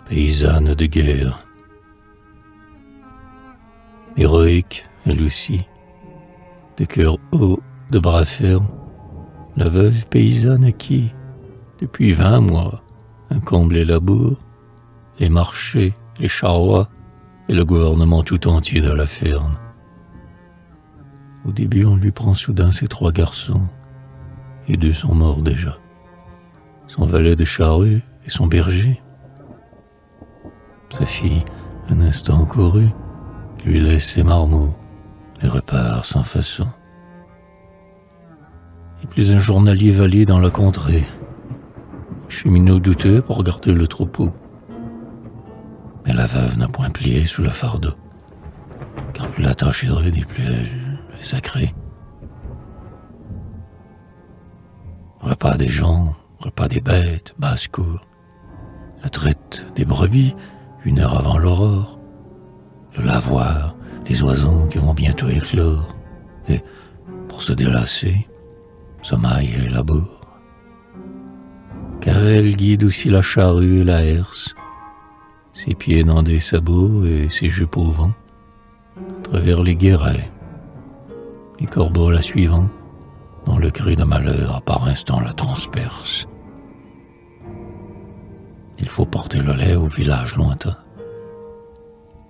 paysanne de guerre. Héroïque, elle aussi, de cœur haut, de bras fermes, la veuve paysanne à qui, depuis 20 mois, incombe les labours, les marchés, les charrois et le gouvernement tout entier de la ferme. Au début, on lui prend soudain ses 3 garçons, et 2 sont morts déjà. Son valet de charrue et son berger. Sa fille, un instant courue, lui laisse ses marmots et repart sans façon. Et plus un journalier valide dans la contrée, cheminot douteux pour garder le troupeau. Mais la veuve n'a point plié sous le fardeau, car plus la tâche est rude et plus elle est sacrée. Repas des gens, repas des bêtes, basse-cour, la traite des brebis, 1 heure avant l'aurore, le lavoir, les oiseaux qui vont bientôt éclore, et, pour se délasser, sommeil et labour. Car elle guide aussi la charrue et la herse, ses pieds dans des sabots et ses jupes au vent, à travers les guérets, les corbeaux la suivant, dont le cri de malheur par instant la transperce. Il faut porter le lait au village lointain,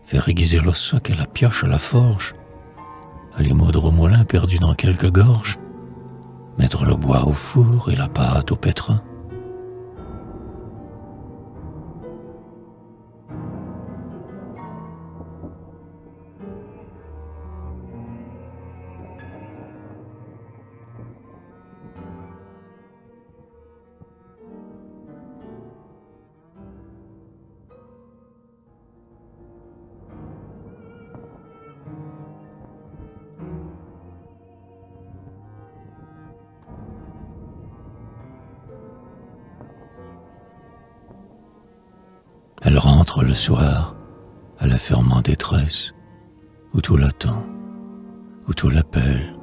faire aiguiser le soc et la pioche à la forge, aller moudre au moulin perdu dans quelques gorges, mettre le bois au four et la pâte au pétrin. Elle rentre le soir à la ferme en détresse, où tout l'attend, où tout l'appelle,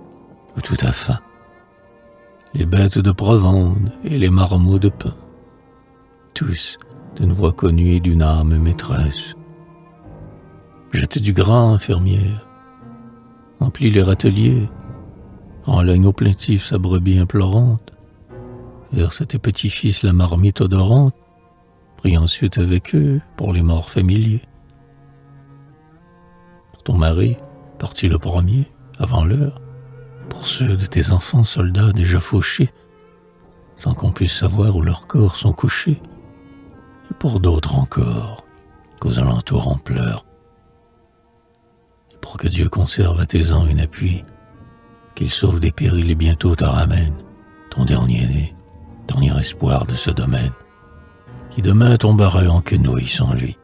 où tout a faim. Les bêtes de provende et les marmots de pain, tous d'une voix connue et d'une âme maîtresse. Jette du grain, fermière, emplis les râteliers, enlaigne au plaintif sa brebis implorante, verse à tes petits-fils la marmite odorante, prie ensuite avec eux pour les morts familiers. Pour ton mari, parti le premier, avant l'heure, pour ceux de tes enfants soldats déjà fauchés, sans qu'on puisse savoir où leurs corps sont couchés, et pour d'autres encore, qu'aux alentours on pleure. Et pour que Dieu conserve à tes ans une appui, qu'il sauve des périls et bientôt te ramène, ton dernier né, dernier espoir de ce domaine, qui demain tomberait en quenouille sans lui.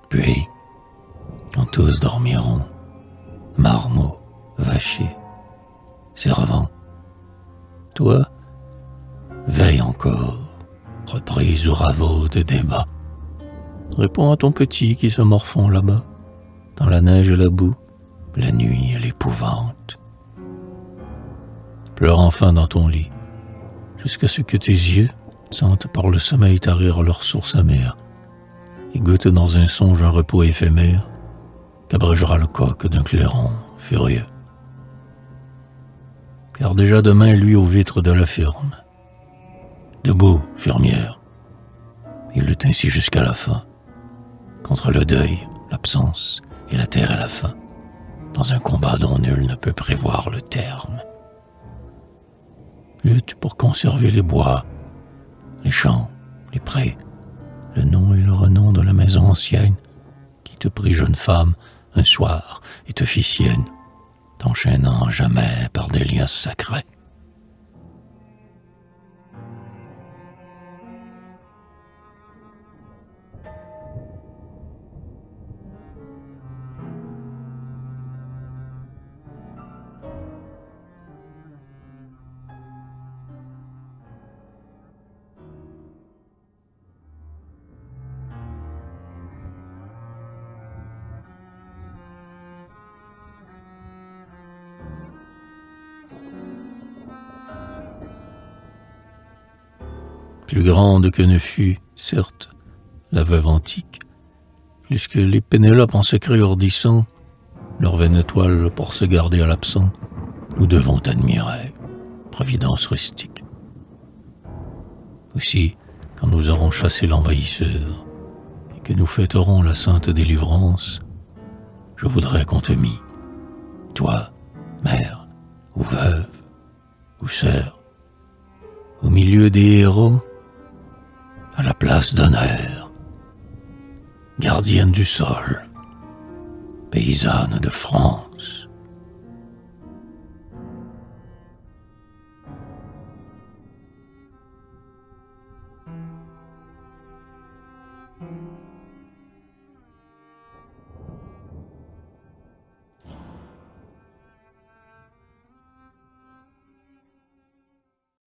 Puis, quand tous dormiront, marmots, vachers, servants, toi, veille encore, reprise ou raveau de débat. Réponds à ton petit qui se morfond là-bas, dans la neige et la boue, la nuit et l'épouvante. Pleure enfin dans ton lit, jusqu'à ce que tes yeux sentent par le sommeil tarir leur source amère, et goûte dans un songe un repos éphémère qu'abrégera le coq d'un clairon furieux. Car déjà demain lui aux vitres de la ferme. Debout, fermière, il lutte ainsi jusqu'à la fin, contre le deuil, l'absence et la terre et la faim, dans un combat dont nul ne peut prévoir le terme. Lutte pour conserver les bois, les champs, les prés, le nom et le renom de la maison ancienne qui te prit jeune femme un soir et te fit sienne, t'enchaînant jamais par des liens sacrés. plus grande que ne fut, certes, la veuve antique, plus que les Pénélopes en secret ourdissant leur vaine étoile pour se garder à l'absent, nous devons admirer, providence rustique. Aussi, quand nous aurons chassé l'envahisseur, et que nous fêterons la sainte délivrance, je voudrais qu'on te mît, toi, mère, ou veuve, ou sœur, au milieu des héros, à la place d'honneur, gardienne du sol, paysanne de France.